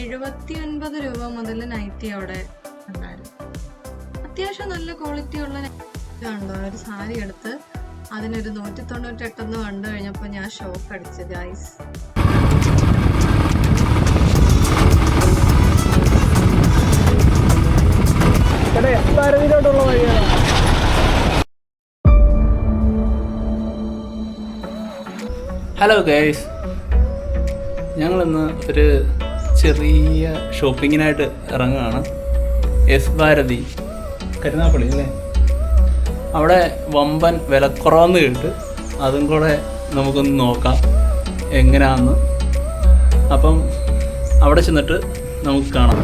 79 രൂപ മുതൽ നൈറ്റി അവിടെ ഉണ്ടായിരുന്നു. അത്യാവശ്യം നല്ല ക്വാളിറ്റി ഉള്ള കണ്ടോ. ഒരു സാരി എടുത്ത് അതിനൊരു 198 കണ്ടു കഴിഞ്ഞപ്പോൾ ഞാൻ ഷോക്ക് അടിച്ചു ഗൈസ്. ഹലോ ഗൈസ്, ഞങ്ങളിന്ന് ഒരു ചെറിയ ഷോപ്പിങ്ങിനായിട്ട് ഇറങ്ങുകയാണ്. എസ് ഭാരതി കരുനാപ്പള്ളി അല്ലേ, അവിടെ വമ്പൻ വിലക്കുറവെന്ന് കേട്ട് അതും കൂടെ നമുക്കൊന്ന് നോക്കാം എങ്ങനെയാണെന്ന്. അപ്പം അവിടെ ചെന്നിട്ട് നമുക്ക് കാണാം.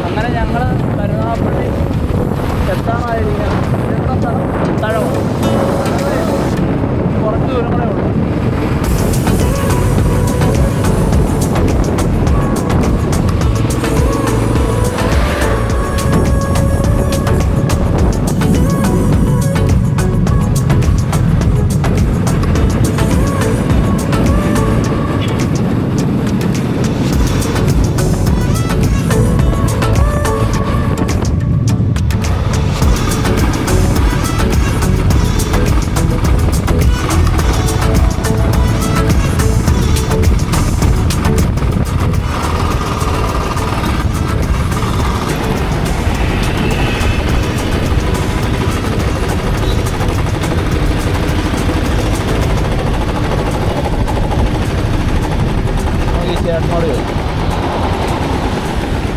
അങ്ങനെ ഞങ്ങൾ കരുനാപ്പള്ളി എത്താനായിരിക്കണം. തഴവ കുറച്ച് ദൂരം കൂടെ ഉള്ളൂ.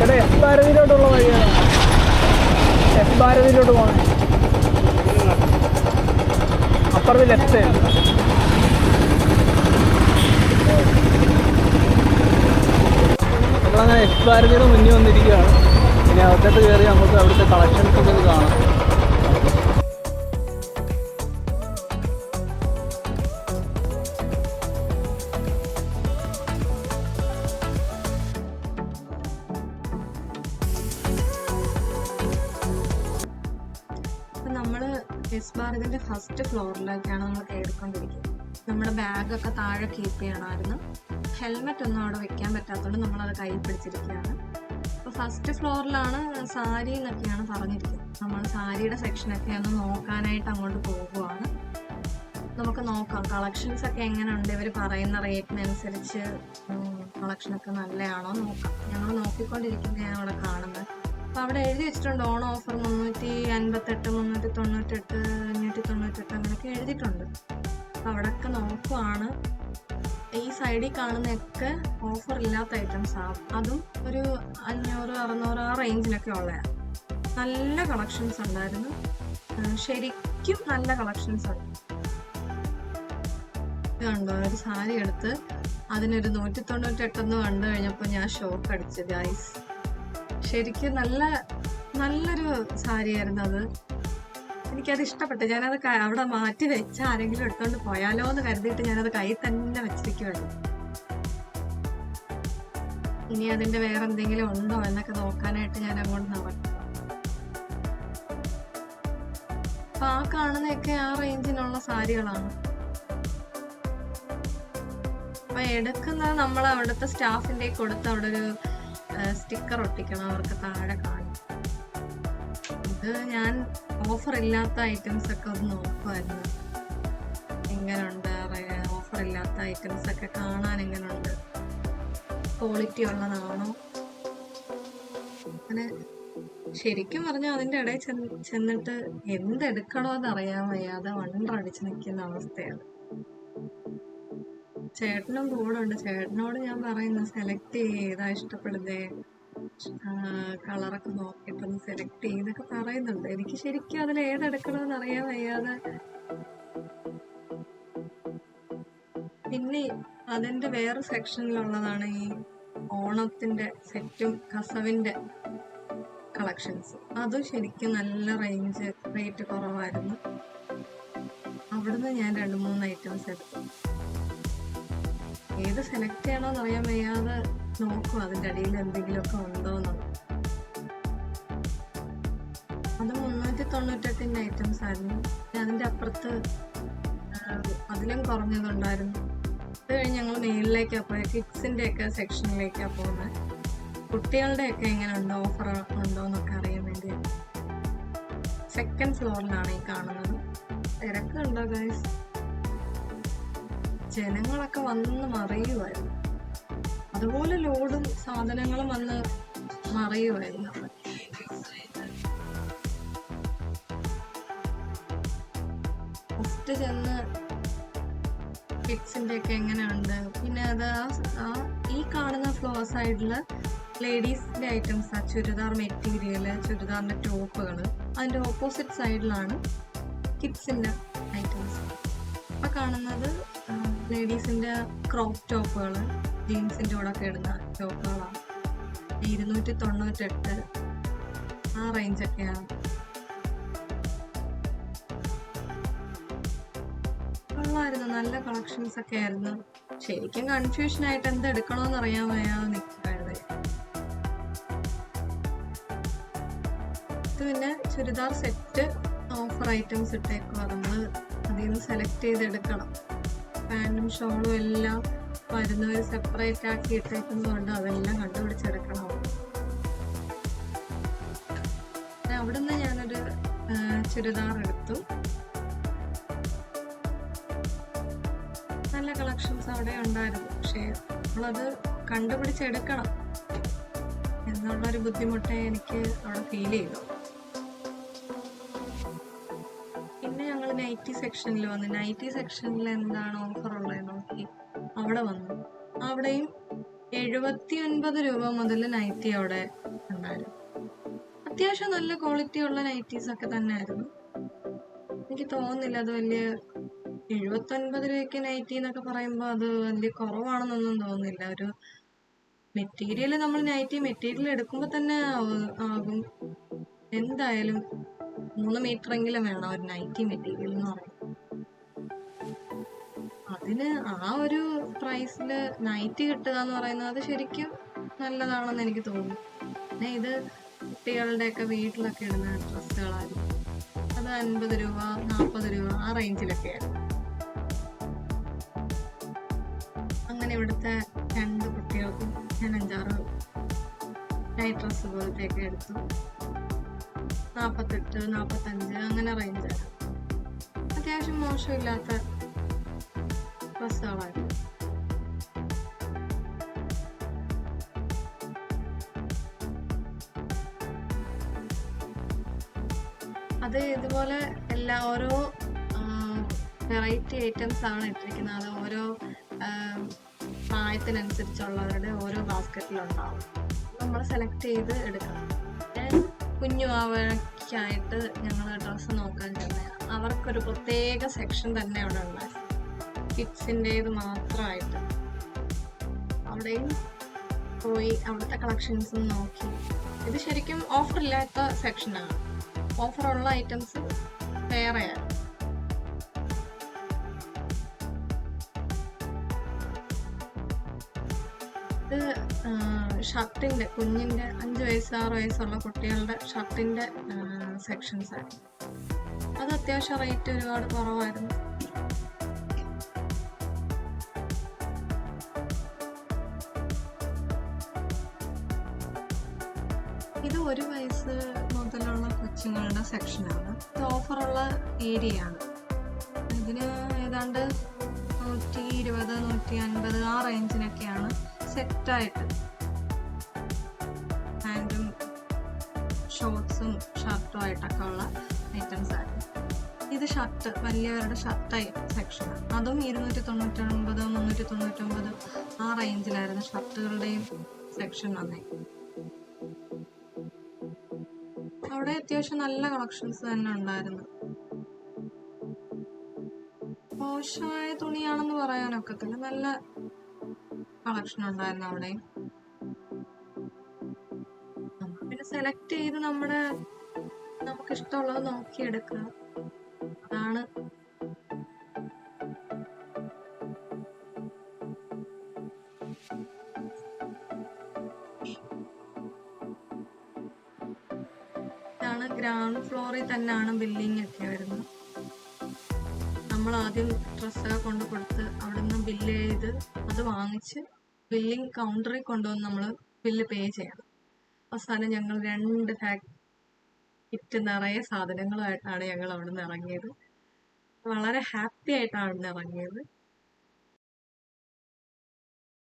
ചേട്ടാ എസ് ഭാരതിയിലോട്ടുള്ള വഴിയാണ്. എസ് ഭാരതിയിലോട്ട് പോകണം. അപ്പുറത്ത് ലെഫ്റ്റ് സൈഡ്. നമ്മളങ്ങനെ എസ് ഭാരതിയുടെ മുന്നിൽ വന്നിരിക്കുകയാണ്. ഇനി അകത്തോട്ട് കയറി നമുക്ക് അവിടുത്തെ കളക്ഷൻസ് ഒക്കെ ഇത് കാണാം. നമ്മൾ എസ് ഭാരതിന്റെ ഫസ്റ്റ് ഫ്ലോറിലേക്കാണ് നമ്മൾ കയറിക്കൊണ്ടിരിക്കുന്നത്. നമ്മുടെ ബാഗൊക്കെ താഴെ കീപ്പ് ചെയ്യണമായിരുന്നു. ഹെൽമെറ്റ് ഒന്നും അവിടെ വെക്കാൻ പറ്റാത്തതുകൊണ്ട് നമ്മളത് കയ്യിൽ പിടിച്ചിരിക്കുകയാണ്. അപ്പോൾ ഫസ്റ്റ് ഫ്ലോറിലാണ് സാരി എന്നൊക്കെയാണ് പറഞ്ഞിരിക്കുന്നത്. നമ്മൾ സാരിയുടെ സെക്ഷനൊക്കെ ഒന്ന് നോക്കാനായിട്ട് അങ്ങോട്ട് പോകുവാണ്. നമുക്ക് നോക്കാം കളക്ഷൻസ് ഒക്കെ എങ്ങനെയുണ്ട്, ഇവർ പറയുന്ന റേറ്റിനനുസരിച്ച് കളക്ഷനൊക്കെ നല്ലതാണോ നോക്കാം. ഞങ്ങൾ നോക്കിക്കൊണ്ടിരിക്കുന്നതാണ് അവിടെ കാണുന്നത്. അപ്പോൾ അവിടെ എഴുതി വെച്ചിട്ടുണ്ട് ഓൺ ഓഫർ 358, 398, 598 അങ്ങനെയൊക്കെ എഴുതിയിട്ടുണ്ട്. അപ്പോൾ അവിടെയൊക്കെ നോക്കുവാണ്. ഈ സൈഡിൽ കാണുന്നതൊക്കെ ഓഫർ ഇല്ലാത്ത ഐറ്റംസ് ആവും. അതും ഒരു 500, 600 ആ റേഞ്ചിലൊക്കെ ഉള്ളതാണ്. നല്ല കളക്ഷൻസ് ഉണ്ടായിരുന്നു, ശരിക്കും നല്ല കളക്ഷൻസ് ഉണ്ട്. കണ്ടോ, ഒരു സാരി എടുത്ത് അതിനൊരു 198 കണ്ടു കഴിഞ്ഞപ്പോൾ ഞാൻ ഷോക്ക് അടിച്ചു ഗൈസ്. ശരിക്കും നല്ലൊരു സാരി ആയിരുന്നു അത്. എനിക്കത് ഇഷ്ടപ്പെട്ടു. ഞാനത് അവിടെ മാറ്റി വെച്ച് ആരെങ്കിലും എടുത്തോണ്ട് പോയാലോ എന്ന് കരുതിയിട്ട് ഞാനത് കയ്യിൽ തന്നെ വെച്ചിരിക്കുകയാണ്. ഇനി അതിന്റെ വേറെ എന്തെങ്കിലും ഉണ്ടോ എന്നൊക്കെ നോക്കാനായിട്ട് ഞാൻ അങ്ങോട്ട് നടക്കും. അപ്പൊ ആ കാണുന്നതൊക്കെ ആ റേഞ്ചിനുള്ള സാരികളാണ്. അപ്പൊ എടുക്കുന്നത് നമ്മൾ അവിടുത്തെ സ്റ്റാഫിന്റെ കൊടുത്ത് അവിടെ ഒരു സ്റ്റിക്കർ ഒട്ടിക്കണം, അവർക്ക് താഴെ കാണും. ഇത് ഞാൻ ഓഫർ ഇല്ലാത്ത ഐറ്റംസ് ഒക്കെ ഒന്ന് നോക്കുമായിരുന്നു. എങ്ങനെയുണ്ട് ഓഫർ ഇല്ലാത്ത ഐറ്റംസ് ഒക്കെ കാണാൻ, എങ്ങനെയുണ്ട്, ക്വാളിറ്റി ഉള്ളതാണോ അങ്ങനെ. ശരിക്കും പറഞ്ഞാൽ അതിൻ്റെ ഇടയിൽ ചെന്നിട്ട് എന്തെടുക്കണോന്ന് അറിയാൻ വയ്യാതെ വണ്ടടിച്ച് നിൽക്കുന്ന അവസ്ഥയാണ്. ചേട്ടനും കൂടെ ഉണ്ട്. ചേട്ടനോട് ഞാൻ പറയുന്നു സെലക്ട് ചെയ്താ ഇഷ്ടപ്പെടുന്നേ, കളറൊക്കെ നോക്കിയിട്ടൊന്ന് സെലക്ട് ചെയ്തൊക്കെ പറയുന്നുണ്ട്. എനിക്ക് ശരിക്കും അതിൽ ഏതെടുക്കണമെന്ന് അറിയാൻ വയ്യാതെ. പിന്നെ അതിന്റെ വേറെ സെക്ഷനിലുള്ളതാണ് ഈ ഓണത്തിന്റെ സെറ്റും കസവിന്റെ കളക്ഷൻസ്. അതും ശരിക്കും നല്ല റേറ്റ് കുറവായിരുന്നു. അവിടുന്ന് ഞാൻ 2-3 ഐറ്റംസ് എടുത്തു. ഏത് സെലക്ട് ചെയ്യണോന്ന് അറിയാൻ വയ്യാതെ നോക്കും അതിൻ്റെ അടിയിൽ എന്തെങ്കിലുമൊക്കെ ഉണ്ടോയെന്നുള്ളത്. അത് 398 ഐറ്റംസ് ആയിരുന്നു. അതിൻ്റെ അപ്പുറത്ത് അതിലും കുറഞ്ഞതുണ്ടായിരുന്നു. അത് കഴിഞ്ഞ് ഞങ്ങൾ മേളിലേക്കാണ് പോയത്. കിഡ്സിൻ്റെ ഒക്കെ സെക്ഷനിലേക്കാണ് പോകുന്നത്. കുട്ടികളുടെ ഒക്കെ എങ്ങനെ ഉണ്ടോ, ഓഫർ ഉണ്ടോ എന്നൊക്കെ അറിയാൻ വേണ്ടി. സെക്കൻഡ് ഫ്ലോറിലാണ് ഈ കാണുന്നത്. തിരക്കുണ്ടോ ഗൈസ്? ജനങ്ങളൊക്കെ വന്ന് മറിയുമായിരുന്നു. അതുപോലെ ലോഡും സാധനങ്ങളും വന്ന് മറിയുമായിരുന്നു. ഫസ്റ്റ് ചെന്ന് കിഡ്സിൻ്റെ ഒക്കെ എങ്ങനെയുണ്ട്. പിന്നെ അത് ഈ കാണുന്ന ഫ്ലോർ സൈഡിൽ ലേഡീസിൻ്റെ ഐറ്റംസ്, ചുരിദാർ മെറ്റീരിയൽ, ചുരിദാറിൻ്റെ ടോപ്പുകൾ. അതിൻ്റെ ഓപ്പോസിറ്റ് സൈഡിലാണ് കിഡ്സിൻ്റെ ഐറ്റംസ്. ഇപ്പം കാണുന്നത് ലേഡീസിൻ്റെ ക്രോപ്പ് ടോപ്പുകൾ, ജീൻസിൻ്റെ കൂടെ ഒക്കെ ഇടുന്ന ടോപ്പുകളാണ്. 298 ആ റേഞ്ചൊക്കെയാണ്. കൊള്ളായിരുന്നു, നല്ല കളക്ഷൻസ് ഒക്കെ ആയിരുന്നു. ശരിക്കും കൺഫ്യൂഷനായിട്ട് എന്തെടുക്കണമെന്ന് അറിയാൻ വയ്യാതെ നിൽക്കുമായിരുന്നു. ഇത് പിന്നെ ചുരിദാർ സെറ്റ് ഓഫർ ഐറ്റംസ് ഇട്ടേക്കുക. നമ്മൾ അതിൽ നിന്ന് സെലക്ട് ചെയ്തെടുക്കണം. പാൻറ്റും ഷോളും എല്ലാം വരുന്നവർ സെപ്പറേറ്റ് ആക്കി ഇട്ടേക്കുന്നതുകൊണ്ട് അതെല്ലാം കണ്ടുപിടിച്ചെടുക്കണം. അവിടെ നിന്ന് ഞാനൊരു ചുരിദാർ എടുത്തു. നല്ല കളക്ഷൻസ് അവിടെ ഉണ്ടായിരുന്നു. പക്ഷേ നമ്മളത് കണ്ടുപിടിച്ചെടുക്കണം എന്നുള്ളൊരു ബുദ്ധിമുട്ടേ എനിക്ക് അവിടെ ഫീൽ ചെയ്തു. പിന്നെ ഞങ്ങൾ നൈറ്റി സെക്ഷനിൽ വന്നു. നൈറ്റി സെക്ഷനിൽ എന്താണ് ഓഫർ ഉള്ളത് നോക്കി അവിടെ വന്നു. അവിടെയും 79 രൂപ മുതൽ നൈറ്റി അവിടെ ഉണ്ടായിരുന്നു. അത്യാവശ്യം നല്ല ക്വാളിറ്റി ഉള്ള നൈറ്റീസ് ഒക്കെ തന്നെ ആയിരുന്നു. എനിക്ക് തോന്നുന്നില്ല അത് വലിയ 79 രൂപയ്ക്ക് നൈറ്റി എന്നൊക്കെ പറയുമ്പോൾ അത് വലിയ കുറവാണെന്നൊന്നും തോന്നുന്നില്ല. ഒരു മെറ്റീരിയൽ, നമ്മൾ നൈറ്റി മെറ്റീരിയൽ എടുക്കുമ്പോൾ തന്നെ ആകും എന്തായാലും 3 മീറ്ററെങ്കിലും വേണം ഒരു നൈറ്റി മെറ്റീരിയൽ എന്ന് പറയുന്നത്. അതിന് ആ ഒരു പ്രൈസിൽ നൈറ്റി കിട്ടുക എന്ന് പറയുന്നത് ശരിക്കും നല്ലതാണെന്ന് എനിക്ക് തോന്നുന്നു. പിന്നെ ഇത് കുട്ടികളുടെയൊക്കെ വീട്ടിലൊക്കെ ഇടുന്ന ഡ്രസ്സുകളായിരുന്നു. അത് 50 രൂപ 40 രൂപ ആ റേഞ്ചിലൊക്കെയായിരുന്നു. അങ്ങനെ ഇവിടുത്തെ 2 കുട്ടികൾക്കും ഞാൻ 5-6 നൈറ്റ് ഡ്രസ്സ് പോലത്തെയൊക്കെ എടുത്തു. 48 45 അങ്ങനെ റേഞ്ചായിരുന്നു. അത്യാവശ്യം മോശമില്ലാത്ത ഡ്രസ്സുകളായിരുന്നു. അത് ഇതുപോലെ ഓരോ വെറൈറ്റി ഐറ്റംസ് ആണ് ഇട്ടിരിക്കുന്നത്. അത് ഓരോ പ്രായത്തിനനുസരിച്ചുള്ളവരുടെ ഓരോ ബാസ്ക്കറ്റിലുണ്ടാവും. നമ്മൾ സെലക്ട് ചെയ്ത് എടുക്കണം. കുഞ്ഞു അവയ്ക്കായിട്ട് ഞങ്ങൾ ഡ്രസ്സ് നോക്കാൻ ചെന്നതാണ്. അവർക്കൊരു പ്രത്യേക സെക്ഷൻ തന്നെ അവിടെ ഉണ്ടായി, കിഡ്സിൻ്റേത് മാത്രമായിട്ട്. അവിടെയും പോയി അവിടുത്തെ കളക്ഷൻസും നോക്കി. ഇത് ശരിക്കും ഓഫർ ഇല്ലാത്ത സെക്ഷനാണ്. ഓഫറുള്ള ഐറ്റംസ് വേറെയാണ്. ഇത് ഷർട്ടിൻ്റെ, കുഞ്ഞിൻ്റെ 5 വയസ്സ് 6 വയസ്സുള്ള കുട്ടികളുടെ ഷർട്ടിൻ്റെ സെക്ഷൻസ് ആണ്. അത് അത്യാവശ്യം റേറ്റ് ഒരുപാട് കുറവായിരുന്നു. ഇത് 1 വയസ്സ് മുതലുള്ള കൊച്ചുങ്ങളുടെ സെക്ഷനാണ്. ഇത് ഓഫറുള്ള ഏരിയയാണ്. ഇതിന് ഏതാണ്ട് 120 150 ആ റേഞ്ചിനൊക്കെയാണ് സെറ്റായിട്ട് പാൻറ്റും ഷോർട്ട്സും ഷർട്ടും ആയിട്ടൊക്കെ ഉള്ള ഐറ്റംസ് ആയിരുന്നു. ഇത് ഷർട്ട്, വലിയവരുടെ ഷർട്ട് സെക്ഷനാണ്. അതും 299 399 ആ റേഞ്ചിലായിരുന്നു ഷർട്ടുകളുടെയും സെക്ഷൻ വന്നേ. അവിടെ അത്യാവശ്യം നല്ല കളക്ഷൻസ് തന്നെ ഉണ്ടായിരുന്നു. മോശമായ തുണിയാണെന്ന് പറയാനൊക്കത്തില്ല, നല്ല കളക്ഷൻ ഉണ്ടായിരുന്നു അവിടെ. പിന്നെ സെലക്ട് ചെയ്ത് നമുക്ക് ഇഷ്ടമുള്ളത് നോക്കിയെടുക്കുക, അതാണ്. ഇതാണ് ഗ്രൗണ്ട് ഫ്ലോറിൽ തന്നെയാണ് ബില്ലിംഗ് ഒക്കെ വരുന്നത്. നമ്മൾ ആദ്യം ഡ്രസ്സൊക്കെ കൊണ്ട് കൊടുത്ത് അവിടെ നിന്ന് ബില്ല് ചെയ്ത് അത് വാങ്ങിച്ച് ബില്ലിംഗ് കൗണ്ടറിൽ കൊണ്ടുവന്ന് നമ്മൾ ബില്ല് പേ ചെയ്യണം. അവസാനം ഞങ്ങൾ 2 കിറ്റ് നിറയെ സാധനങ്ങളുമായിട്ടാണ് ഞങ്ങൾ അവിടെ നിന്ന് ഇറങ്ങിയത്. വളരെ ഹാപ്പി ആയിട്ടാണ് അവിടെ നിന്ന് ഇറങ്ങിയത്.